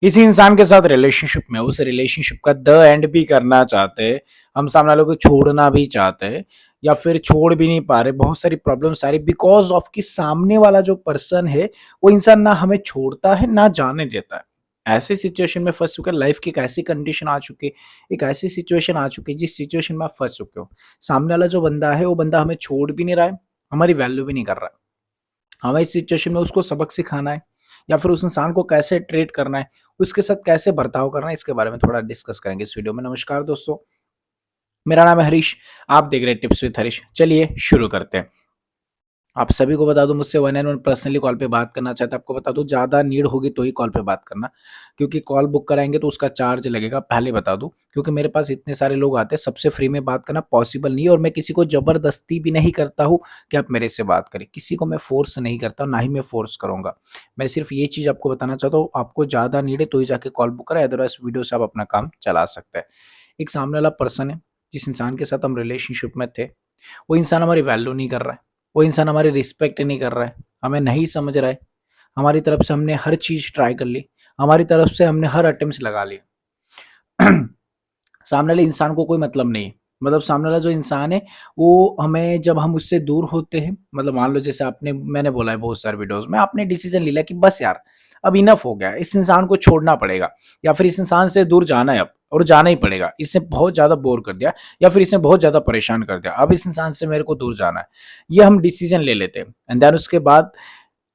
किसी इंसान के साथ रिलेशनशिप में उस रिलेशनशिप का द एंड भी करना चाहते हैं, हम सामने वालों को छोड़ना भी चाहते हैं या फिर छोड़ भी नहीं पा रहे, बहुत सारी प्रॉब्लम सारी बिकॉज ऑफ कि सामने वाला जो पर्सन है वो इंसान ना हमें छोड़ता है ना जाने देता है। ऐसे सिचुएशन में फंस चुके हैं, लाइफ की एक ऐसी कंडीशन आ चुकी है, एक ऐसी सिचुएशन आ चुकी है जिस सिचुएशन में आप फंस चुके हो। सामने वाला जो बंदा है वो बंदा हमें छोड़ भी नहीं रहा है, हमारी वैल्यू भी नहीं कर रहा है। हमें इस सिचुएशन में उसको सबक सिखाना है या फिर उस इंसान को कैसे ट्रीट करना है, उसके साथ कैसे बर्ताव करना है, इसके बारे में थोड़ा डिस्कस करेंगे इस वीडियो में। नमस्कार दोस्तों, मेरा नाम है हरीश। आप देख रहे हैं टिप्स विद हरीश। चलिए शुरू करते हैं। आप सभी को बता दूं, मुझसे one and one personally call पे बात करना चाहते हैं, आपको बता दूं ज़्यादा नीड होगी तो ही कॉल पे बात करना, क्योंकि कॉल बुक कराएंगे तो उसका चार्ज लगेगा, पहले बता दूं। क्योंकि मेरे पास इतने सारे लोग आते हैं, सबसे फ्री में बात करना पॉसिबल नहीं है और मैं किसी को ज़बरदस्ती भी नहीं करता हूँ कि आप मेरे से बात करें। किसी को मैं फोर्स नहीं करता, ना ही मैं फोर्स करूँगा। मैं सिर्फ ये चीज़ आपको बताना चाहता हूँ, आपको ज़्यादा नीड है तो ही जाके कॉल बुक करें, अदरवाइज वीडियो से आप अपना काम चला सकते हैं। एक सामने वाला पर्सन है, जिस इंसान के साथ हम रिलेशनशिप में थे, वो इंसान हमारी वैल्यू नहीं कर रहा है, वो इंसान हमारी रिस्पेक्ट नहीं कर रहा है, हमें नहीं समझ रहा है। हमारी तरफ से हमने हर चीज़ ट्राई कर ली, हमारी तरफ से हमने हर अटेम्प्ट्स लगा लिए। सामने वाले इंसान को कोई मतलब नहीं है। मतलब सामने वाला जो इंसान है वो हमें, जब हम उससे दूर होते हैं, मतलब मान लो जैसे आपने, मैंने बोला है बहुत सारे वीडियोस में, आपने डिसीजन ले लिया कि बस यार अब इनफ हो गया, इस इंसान को छोड़ना पड़ेगा या फिर इस इंसान से दूर जाना है अब, और जाना ही पड़ेगा, इसने बहुत ज़्यादा बोर कर दिया या फिर इसने बहुत ज़्यादा परेशान कर दिया, अब इस इंसान से मेरे को दूर जाना है। ये हम डिसीजन ले लेते हैं एंड देन उसके बाद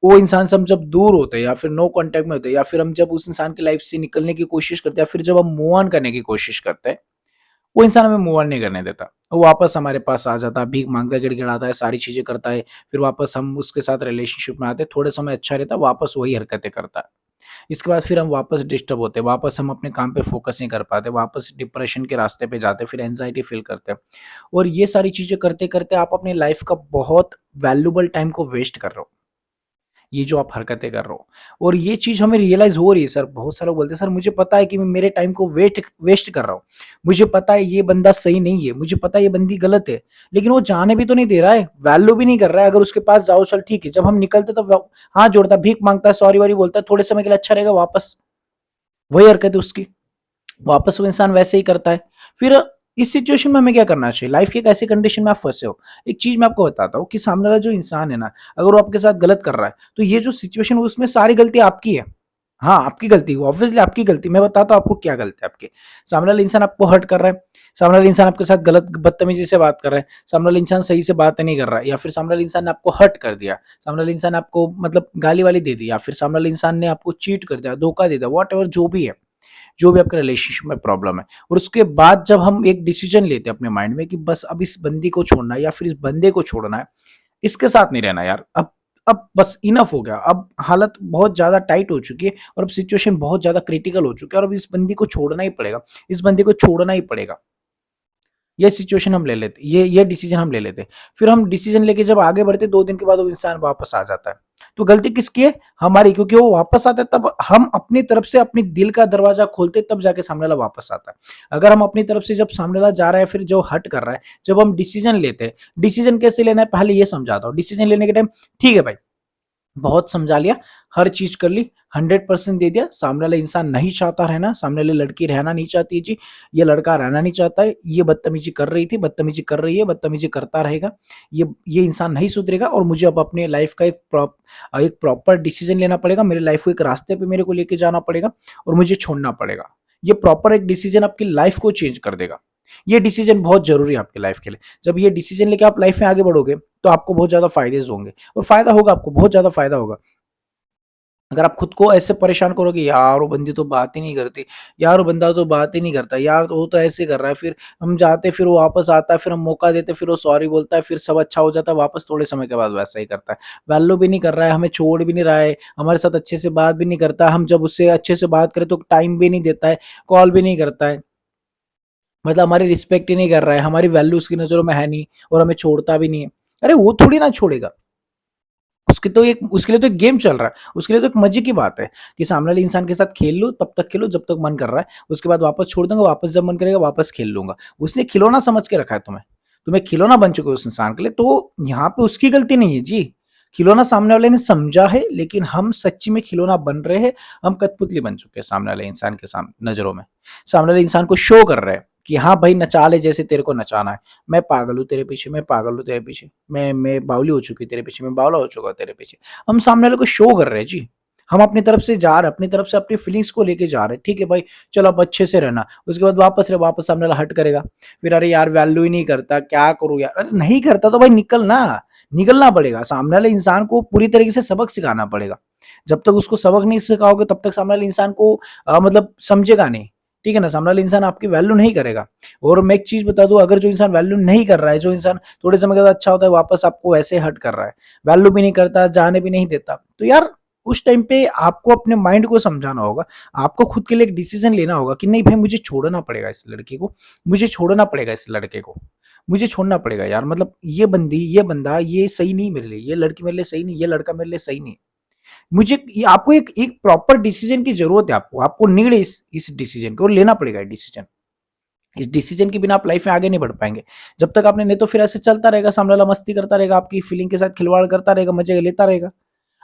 वो इंसान से हम जब दूर होते हैं या फिर नो कांटेक्ट में होते हैं या फिर हम जब उस इंसान की लाइफ से निकलने की कोशिश करते हैं या फिर जब हम मूव ऑन करने की कोशिश करते हैं, वो इंसान हमें मूव ऑन नहीं करने देता। वो वापस हमारे पास आ जाता है, भीख माँगता है, गिड़गिड़ाता है, सारी चीज़ें करता है। फिर वापस हम उसके साथ रिलेशनशिप में आते हैं, थोड़े समय अच्छा रहता है, वापस वही हरकतें करता है। इसके बाद फिर हम वापस डिस्टर्ब होते हैं, वापस हम अपने काम पे फ़ोकस नहीं कर पाते, वापस डिप्रेशन के रास्ते पे जाते हैं, फिर एंग्ज़ायटी फ़ील करते हैं। और ये सारी चीज़ें करते-करते आप अपनी लाइफ़ का बहुत वैल्यूएबल टाइम को वेस्ट कर रहे हो। ये जो आप हरकतें कर रहे हो, और ये चीज़ हमें रियलाइज़ हो रही है। सर, बहुत सारे लोग बोलते हैं, सर मुझे पता है कि मैं मेरे टाइम को वेस्ट वेस्ट कर रहा हूँ। मुझे पता है ये बंदा सही नहीं है, मुझे पता है ये बंदी गलत है, लेकिन वो जाने भी तो नहीं दे रहा है, वैल्यू भी नहीं कर रहा है। अगर उसके पास जाओ चल ठीक है, जब हम निकलते तब हाथ जोड़ता है, भीख माँगता है, सॉरी-वॉरी बोलता है, थोड़े समय के लिए अच्छा रहेगा, वापस वही हरकत है उसकी। वापस वो इंसान वैसे ही करता है। फिर इस सिचुएशन में हमें क्या करना चाहिए? लाइफ की एक ऐसी कंडीशन में आप फँसे हो। एक चीज़ मैं आपको बताता हूँ कि सामने वाला जो इंसान है ना, अगर वो आपके साथ गलत कर रहा है, तो ये जो सिचुएशन है उसमें सारी गलती आपकी है। हाँ, आपकी गलती है, ऑब्वियसली आपकी गलती। मैं बताता हूँ आपको क्या गलती है आपकी। सामने वाला इंसान आपको हर्ट कर रहा है, सामने वाला इंसान आपके साथ गलत बदतमीज़ी से बात कर रहा है, सामने वाला इंसान सही से बात नहीं कर रहा है, या फिर सामने वाले इंसान ने आपको हर्ट कर दिया, सामने वाले इंसान ने आपको मतलब गाली-वाली दे दी, या फिर सामने वाले इंसान ने आपको चीट कर दिया, धोखा दे दिया, व्हाटएवर जो भी है। जो भी आपके रिलेशनशिप में प्रॉब्लम है, और उसके बाद जब हम एक डिसीजन लेते हैं अपने माइंड में कि बस अब इस बंदी को छोड़ना है या फिर इस बंदे को छोड़ना है, इसके साथ नहीं रहना यार, अब बस इनफ हो गया, अब हालत बहुत ज़्यादा टाइट हो चुकी है और अब सिचुएशन बहुत ज़्यादा क्रिटिकल हो चुकी है और अब इस बंदी को छोड़ना ही पड़ेगा, इस बंदे को छोड़ना ही पड़ेगा। ये सिचुएशन हम ले लेते, ये डिसीजन हम ले लेते। फिर हम डिसीजन लेके जब आगे बढ़ते, 2 दिन के बाद वो इंसान वापस आ जाता है। तो गलती किसकी है? हमारी, क्योंकि वो वापस आता है तब हम अपनी तरफ से अपनी दिल का दरवाज़ा खोलते हैं, तब जाके सामने वाला वापस आता है। अगर हम अपनी तरफ से, जब सामने वाला जा रहा है फिर जो हर्ट कर रहा है, जब हम डिसीजन लेते हैं, डिसीजन कैसे लेना है पहले ये समझाता हूँ। डिसीजन लेने के टाइम ठीक है भाई, बहुत समझा लिया, हर चीज़ कर ली, 100% दे दिया, सामने वाला इंसान नहीं चाहता रहना, सामने वाली लड़की रहना नहीं चाहती है जी, ये लड़का रहना नहीं चाहता है, ये बदतमीज़ी कर रही थी, बदतमीज़ी कर रही है, बदतमीज़ी करता रहेगा, ये इंसान नहीं सुधरेगा और मुझे अब अपने लाइफ़ का एक प्रॉपर डिसीज़न लेना पड़ेगा, मेरे लाइफ़ को एक रास्ते पे मेरे को लेके जाना पड़ेगा और मुझे छोड़ना पड़ेगा। ये प्रॉपर एक डिसीज़न आपकी लाइफ़ को चेंज कर देगा। ये डिसीज़न बहुत ज़रूरी है आपकी लाइफ़ के लिए। जब ये डिसीज़न लेके आप लाइफ़ में आगे बढ़ोगे, तो आपको बहुत ज़्यादा फ़ायदे होंगे और फ़ायदा होगा आपको, बहुत ज़्यादा फ़ायदा होगा। अगर आप खुद को ऐसे परेशान करोगे, यार वो बंदी तो बात ही नहीं करती, यार वो बंदा तो बात ही नहीं करता, यार वो तो ऐसे कर रहा है, फिर हम जाते, फिर वो वापस आता है, फिर हम मौका देते, फिर वो सॉरी बोलता है, फिर सब अच्छा हो जाता है, वापस थोड़े समय के बाद वैसा ही करता है। वैल्यू भी नहीं कर रहा है, हमें छोड़ भी नहीं रहा है, हमारे साथ अच्छे से बात भी नहीं करता, हम जब उससे अच्छे से बात करें तो टाइम भी नहीं देता है, कॉल भी नहीं करता है, मतलब हमारी रिस्पेक्ट ही नहीं कर रहा है, हमारी वैल्यू उसकी नज़रों में है नहीं और हमें छोड़ता भी नहीं है। अरे वो थोड़ी ना छोड़ेगा। उसके लिए तो एक गेम चल रहा है, उसके लिए तो एक मजे की बात है कि सामने वाले इंसान के साथ खेल लो, तब तक खेलो जब तक मन कर रहा है, उसके बाद वापस छोड़ दूंगा, वापस जब मन करेगा वापस खेल लूंगा। उसने खिलौना समझ के रखा है तुम्हें, तुम्हें खिलौना बन चुके हो उस इंसान के लिए, तो यहाँ पे उसकी गलती नहीं है जी। खिलौना सामने वाले ने समझा है, लेकिन हम सच्ची में खिलौना बन रहे हैं, हम कठपुतली बन चुके हैं सामने वाले इंसान के सामने नज़रों में। सामने वाले इंसान को शो कर रहे हैं कि हाँ भाई नचा ले जैसे तेरे को नचाना है। मैं पागल हूँ तेरे पीछे, मैं पागल हूँ तेरे पीछे, मैं बावली हो चुकी तेरे पीछे, मैं बावला हो चुका तेरे पीछे। हम सामने वाले को शो कर रहे हैं जी। हम अपनी तरफ से जा रहे हैं, अपनी तरफ से अपनी फीलिंग्स को लेके जा रहे हैं, ठीक है भाई, चलो अब अच्छे से रहना। उसके बाद वापस सामने वाला हर्ट करेगा। फिर अरे यार वैल्यू ही नहीं करता, क्या करूँ यार? अरे नहीं करता तो भाई निकलना पड़ेगा। सामने वाले इंसान को पूरी तरीके से सबक सिखाना पड़ेगा। जब तक उसको सबक नहीं सिखाओगे तब तक सामने वाले इंसान को मतलब समझेगा नहीं। ठीक है ना? सामने वाला इंसान आपकी वैल्यू नहीं करेगा। और मैं एक चीज़ बता दूँ, अगर जो इंसान वैल्यू नहीं कर रहा है, जो इंसान थोड़े समय के बाद अच्छा होता है, वापस आपको ऐसे हर्ट कर रहा है, वैल्यू भी नहीं करता, जाने भी नहीं देता, तो यार उस टाइम पे आपको अपने माइंड को समझाना होगा। आपको खुद के लिए एक डिसीजन लेना होगा कि नहीं भाई मुझे छोड़ना पड़ेगा इस लड़के को, मुझे छोड़ना पड़ेगा इस लड़के को, मुझे छोड़ना पड़ेगा यार। मतलब ये बंदा ये सही नहीं मेरे लिए, ये लड़की मेरे लिए सही नहीं, ये लड़का मेरे लिए सही नहीं। मुझे आपको एक एक प्रॉपर डिसीजन की जरूरत है। आपको नीड है इस डिसीजन को, और लेना पड़ेगा डिसीजन। इस डिसीजन के बिना आप लाइफ में आगे नहीं बढ़ पाएंगे जब तक आपने, नहीं तो फिर ऐसे चलता रहेगा, सामने वाला मस्ती करता रहेगा, आपकी फीलिंग के साथ खिलवाड़ करता रहेगा, मजे लेता रहेगा,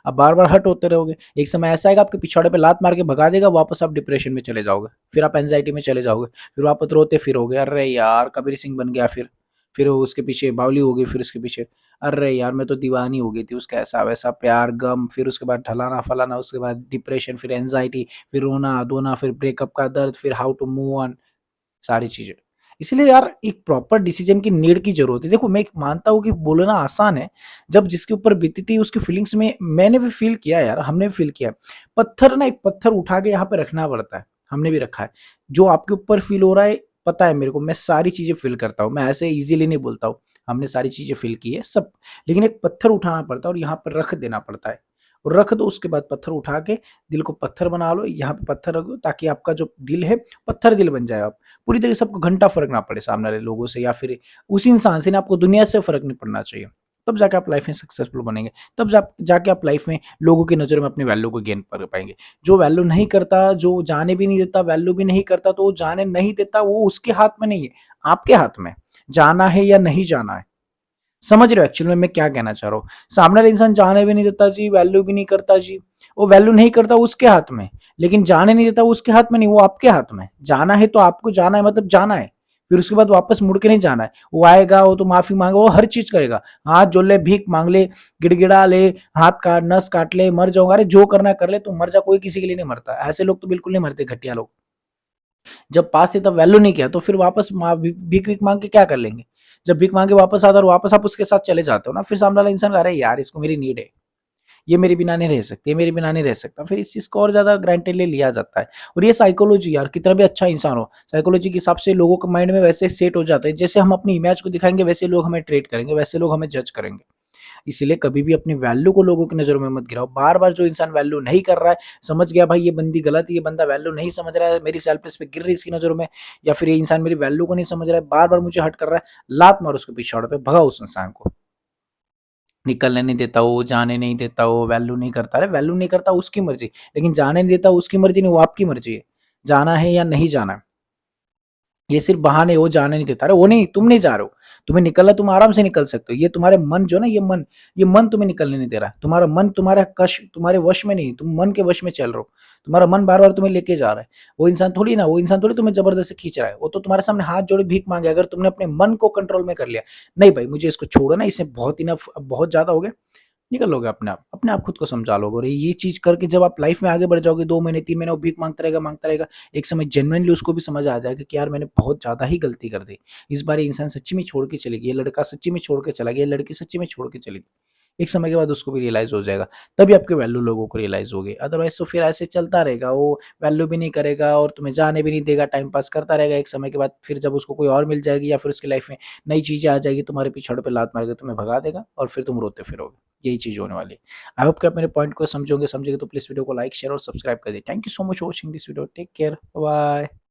आप बार बार हट होते रहोगे। एक समय ऐसा आएगा आपके पिछवाड़े पे लात मार के भगा देगा, वापस आप डिप्रेशन में चले जाओगे, फिर आप एंजाइटी में चले जाओगे, फिर वापस रोते फिरोगे, अरे यार कबीर सिंह बन गया, फिर वो उसके पीछे बावली हो गई, फिर उसके पीछे अरे यार मैं तो दीवानी हो गई थी, उसका ऐसा वैसा प्यार गम, फिर उसके बाद ढलाना फलाना, उसके बाद डिप्रेशन, फिर एंजाइटी, फिर रोना धोना, फिर ब्रेकअप का दर्द, फिर हाउ टू मूव ऑन, सारी चीजें। इसलिए यार एक प्रॉपर डिसीजन की नीड की जरूरत है। देखो मैं मानता हूँ कि बोलना आसान है, जब जिसके ऊपर बीती थी उसकी फीलिंग्स में मैंने भी फील किया यार, हमने भी फील किया। पत्थर ना, एक पत्थर उठा के यहाँ पे रखना पड़ता है, हमने भी रखा है। जो आपके ऊपर फील हो रहा है पता है मेरे को, मैं सारी चीजें फील करता हूँ, मैं ऐसे इजीली नहीं बोलता हूँ। हमने सारी चीजें फील की है सब, लेकिन एक पत्थर उठाना पड़ता है और यहाँ पर रख देना पड़ता है। और रख दो, उसके बाद पत्थर उठा के दिल को पत्थर बना लो, यहाँ पे पत्थर रख दो ताकि आपका जो दिल है पत्थर दिल बन जाए। आप पूरी तरीके से, आपको घंटा फर्क ना पड़े सामने वाले लोगों से या फिर उस इंसान से, ना आपको दुनिया से फर्क नहीं पड़ना चाहिए। तब जाके आप लाइफ में सक्सेसफुल बनेंगे, तब जाके आप लाइफ में लोगों की नज़र में अपनी वैल्यू को गेन कर पाएंगे। जो वैल्यू नहीं करता, जो जाने भी नहीं देता, वैल्यू भी नहीं करता, तो वो जाने नहीं देता, वो उसके हाथ में नहीं है, आपके हाथ में जाना है या नहीं जाना है। समझ रहे हो एक्चुअल में मैं क्या कहना चाह रहा हूँ? सामने वाला इंसान जाने भी नहीं देता जी, वैल्यू भी नहीं करता जी। वो वैल्यू नहीं करता उसके हाथ में, लेकिन जाने नहीं देता वो उसके हाथ में नहीं, वो आपके हाथ में। जाना है तो आपको जाना है, मतलब जाना है, फिर उसके बाद वापस मुड़ के नहीं जाना है। वो आएगा, वो तो माफी मांगे, वो हर चीज करेगा, हाथ जोड़ ले, भीख मांग ले, गिड़गिड़ा ले, हाथ काट, नस काट ले, मर जाऊंगा, अरे जो करना है कर ले, तू मर जा, कोई किसी के लिए नहीं मरता। ऐसे लोग तो बिल्कुल नहीं मरते, घटिया लोग। जब पास से तब वैल्यू नहीं किया तो फिर वापस भीख भीख मांग के क्या कर लेंगे? जब भीख मांग के वापस आता और वापस आप उसके साथ चले जाते हो ना, फिर सामने वाला इंसान अरे यार इसको मेरी नीड है, ये मेरे बिना नहीं रह सकती, ये मेरे बिना नहीं रह सकता, फिर इस चीज को और ज्यादा ग्रांटेडली लिया जाता है। और ये साइकोलॉजी यार, कितना भी अच्छा इंसान हो, साइकोलॉजी के हिसाब से लोगों के माइंड में वैसे सेट हो जाता है, जैसे हम अपनी इमेज को दिखाएंगे वैसे लोग हमें ट्रीट करेंगे, वैसे लोग हमें जज करेंगे। इसीलिए कभी भी अपनी वैल्यू को लोगों की नज़रों में मत गिराओ। बार-बार जो इंसान वैल्यू नहीं कर रहा है, समझ गया भाई ये बंदी गलत है, ये बंदा वैल्यू नहीं समझ रहा है, मेरी सेल्फ रिस्पेक्ट गिर रही है इसकी नज़रों में, या फिर ये इंसान मेरी वैल्यू को नहीं समझ रहा है, बार-बार मुझे हर्ट कर रहा है, लात मारो उसके पिछवाड़े पे, भगाओ उस इंसान को। निकलने नहीं देता वो, जाने नहीं देता वो, वैल्यू नहीं करता। अरे वैल्यू नहीं करता उसकी मर्ज़ी, लेकिन जाने नहीं देता उसकी मर्ज़ी नहीं, वो आपकी मर्ज़ी है। जाना है या नहीं जाना है। ये सिर्फ बहाने, वो जाने नहीं देता। अरे वो नहीं, तुम नहीं जा रहे हो, तुम्हें निकलना है, तुम आराम से निकल सकते हो। ये तुम्हारे मन जो ना, ये मन तुम्हें निकलने नहीं दे रहा है। तुम्हारा मन तुम्हारा कश तुम्हारे वश में नहीं, तुम मन के वश में चल रहे हो। तुम्हारा मन बार बार तुम्हें लेके जा रहा है। वो इंसान थोड़ी तुम्हें जबरदस्ती खींच रहा है, वो तो तुम्हारे सामने हाथ जोड़े भीख मांगे। अगर तुमने अपने मन को कंट्रोल में कर लिया, नहीं भाई मुझे इसको छोड़ो ना, इससे बहुत इनफ, अब बहुत ज्यादा हो गया, निकल लोगे अपने आप खुद को समझा लोगे। और ये चीज करके जब आप लाइफ में आगे बढ़ जाओगे, 2 महीने 3 महीने वो भीख मांगता रहेगा, एक समय जेन्युइनली उसको भी समझ आ जाएगा कि यार मैंने बहुत ज्यादा ही गलती कर दी, इस बार ये इंसान सच्ची में छोड़ के चली गई, ये लड़का सच्ची में छोड़ के चला गया, ये लड़की सच्ची में छोड़ के चली गई। एक समय के बाद उसको भी रियलाइज हो जाएगा, तभी आपकी वैल्यू लोगों को रियलाइज होगी। अदरवाइज तो फिर ऐसे चलता रहेगा, वो वैल्यू भी नहीं करेगा और तुम्हें जाने भी नहीं देगा, टाइम पास करता रहेगा। एक समय के बाद फिर जब उसको कोई और मिल जाएगी या फिर उसकी लाइफ में नई चीजें आ जाएगी, तुम्हारे पीछे पे लात मार के तुम्हें भगा देगा और फिर तुम रोते फिरोगे। यही चीज होने वाली है। आई होप कि आप मेरे पॉइंट को समझोगे, तो प्लीज वीडियो को लाइक शेयर और सब्सक्राइब कर दे। Thank you so much for watching this video, take care, bye.